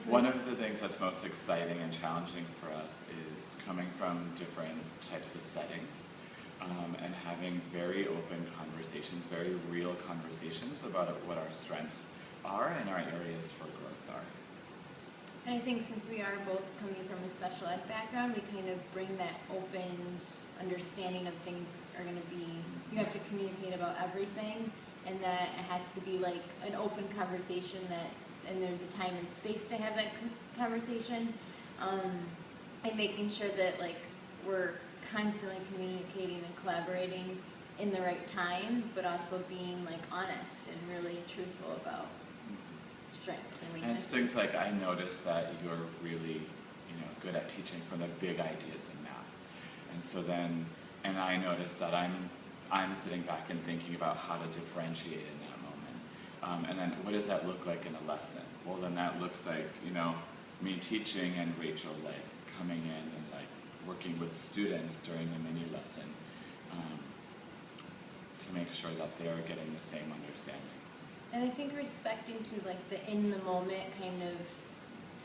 One of the things that's most exciting and challenging for us is coming from different types of settings and having very open conversations, very real conversations about what our strengths are and our areas for growth are. And I think since we are both coming from a special ed background, we kind of bring that open understanding of things are going to be, you have to communicate about everything, and that it has to be like an open conversation and there's a time and space to have that conversation, and making sure that like we're constantly communicating and collaborating in the right time, but also being like honest and really truthful about strengths and weaknesses. And it's things like, I noticed that you're really, good at teaching from the big ideas in math. And so then, and I noticed that I'm sitting back and thinking about how to differentiate in that moment. And then what does that look like in a lesson? Well, then that looks like, me teaching and Rachel like coming in and like working with students during the mini lesson to make sure that they're getting the same understanding. And I think respecting to like the in the moment kind of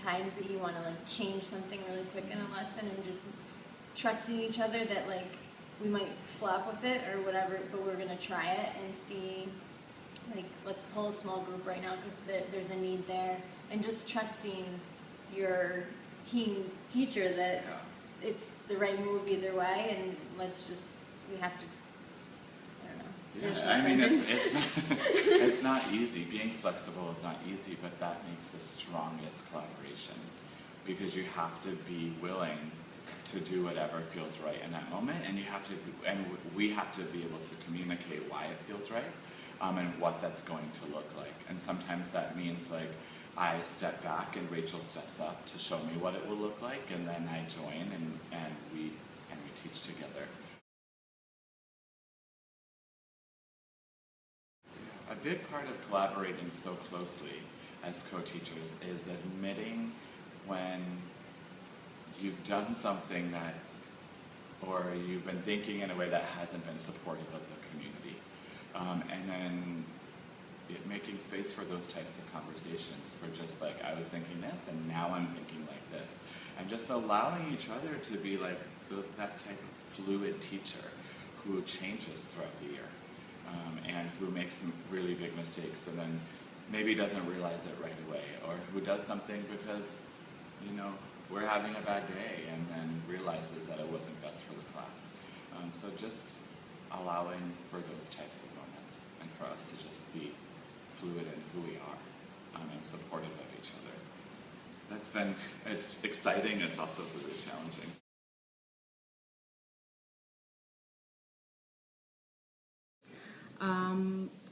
times that you want to like change something really quick in a lesson, and just trusting each other that like we might flop with it or whatever, but we're going to try it and see, like, let's pull a small group right now because there's a need there, and just trusting your teacher that it's the right move either way, and we have to, I don't know. Yeah, I mean, it's not easy. Being flexible is not easy, but that makes the strongest collaboration, because you have to be willing to do whatever feels right in that moment, and we have to be able to communicate why it feels right, and what that's going to look like. And sometimes that means like I step back and Rachel steps up to show me what it will look like, and then I join and we teach together. A big part of collaborating so closely as co-teachers is admitting when you've done something or you've been thinking in a way that hasn't been supportive of the community. And then making space for those types of conversations, for just like, I was thinking this and now I'm thinking like this. And just allowing each other to be like that type of fluid teacher who changes throughout the year. And who makes some really big mistakes and then maybe doesn't realize it right away, or who does something because, we're having a bad day and then realizes that it wasn't best for the class. So just allowing for those types of moments and for us to just be fluid in who we are and supportive of each other. It's exciting, it's also really challenging.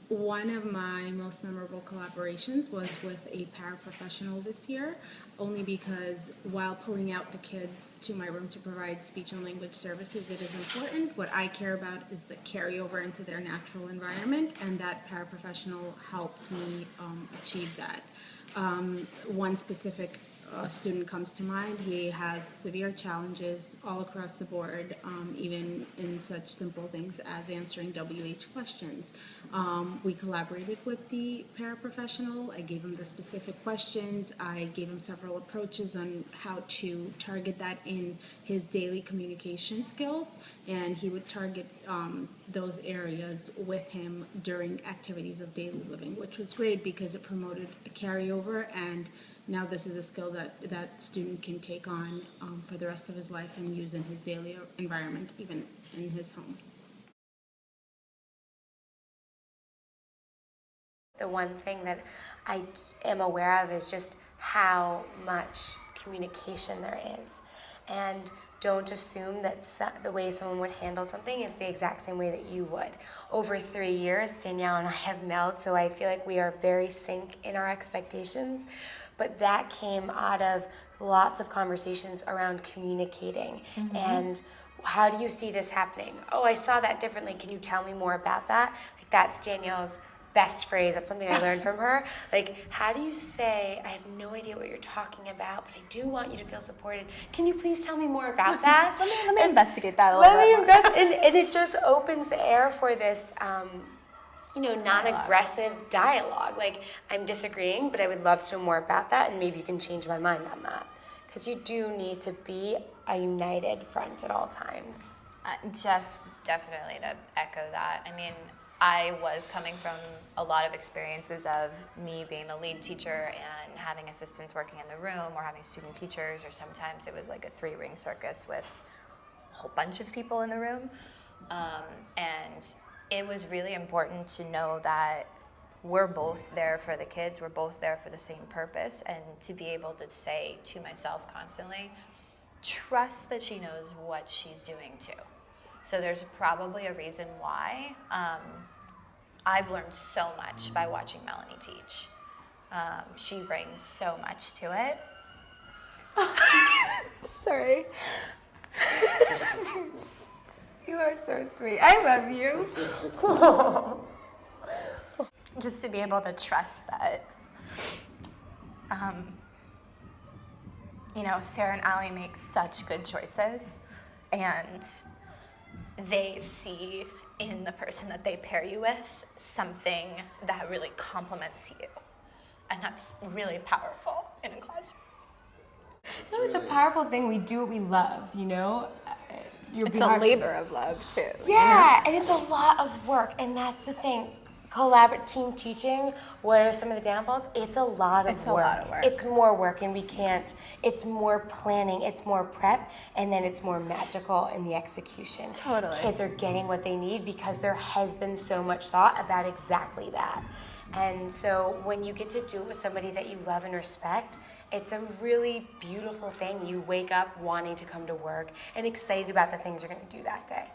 One of my most memorable collaborations was with a paraprofessional this year, only because while pulling out the kids to my room to provide speech and language services, it is important. What I care about is the carryover into their natural environment, and that paraprofessional helped me achieve that. One specific student comes to mind. He has severe challenges all across the board, even in such simple things as answering WH questions. We collaborated with the paraprofessional. I gave him the specific questions. I gave him several approaches on how to target that in his daily communication skills, and he would target those areas with him during activities of daily living, which was great because it promoted a carryover, and now this is a skill that student can take on for the rest of his life and use in his daily environment, even in his home. The one thing that I am aware of is just how much communication there is. And don't assume that the way someone would handle something is the exact same way that you would. Over 3 years, Danielle and I have melded, so I feel like we are very sync in our expectations. But that came out of lots of conversations around communicating. Mm-hmm. And how do you see this happening? Oh, I saw that differently. Can you tell me more about that? Like, that's Danielle's best phrase. That's something I learned from her. Like, how do you say, I have no idea what you're talking about, but I do want you to feel supported. Can you please tell me more about that? let me investigate that a little bit more. And it just opens the air for this, non-aggressive dialogue. Like, I'm disagreeing, but I would love to know more about that, and maybe you can change my mind on that. Because you do need to be a united front at all times. Just definitely to echo that. I mean, I was coming from a lot of experiences of me being the lead teacher and having assistants working in the room, or having student teachers, or sometimes it was like a 3-ring circus with a whole bunch of people in the room. And it was really important to know that we're both there for the kids, we're both there for the same purpose, and to be able to say to myself constantly, trust that she knows what she's doing too. So there's probably a reason why. I've learned so much by watching Melanie teach. She brings so much to it. Sorry. You are so sweet. I love you. Just to be able to trust that, Sarah and Allie make such good choices, and they see in the person that they pair you with something that really complements you. And that's really powerful in a classroom. No, it's a powerful thing. We do what we love, It's a labor of love, too. Yeah, and it's a lot of work, and that's the thing. Collaborative team teaching, what are some of the downfalls? It's a lot of work. It's a lot of work. It's more work, and it's more planning, it's more prep, and then it's more magical in the execution. Totally. Kids are getting what they need because there has been so much thought about exactly that. And so when you get to do it with somebody that you love and respect, it's a really beautiful thing. You wake up wanting to come to work and excited about the things you're going to do that day.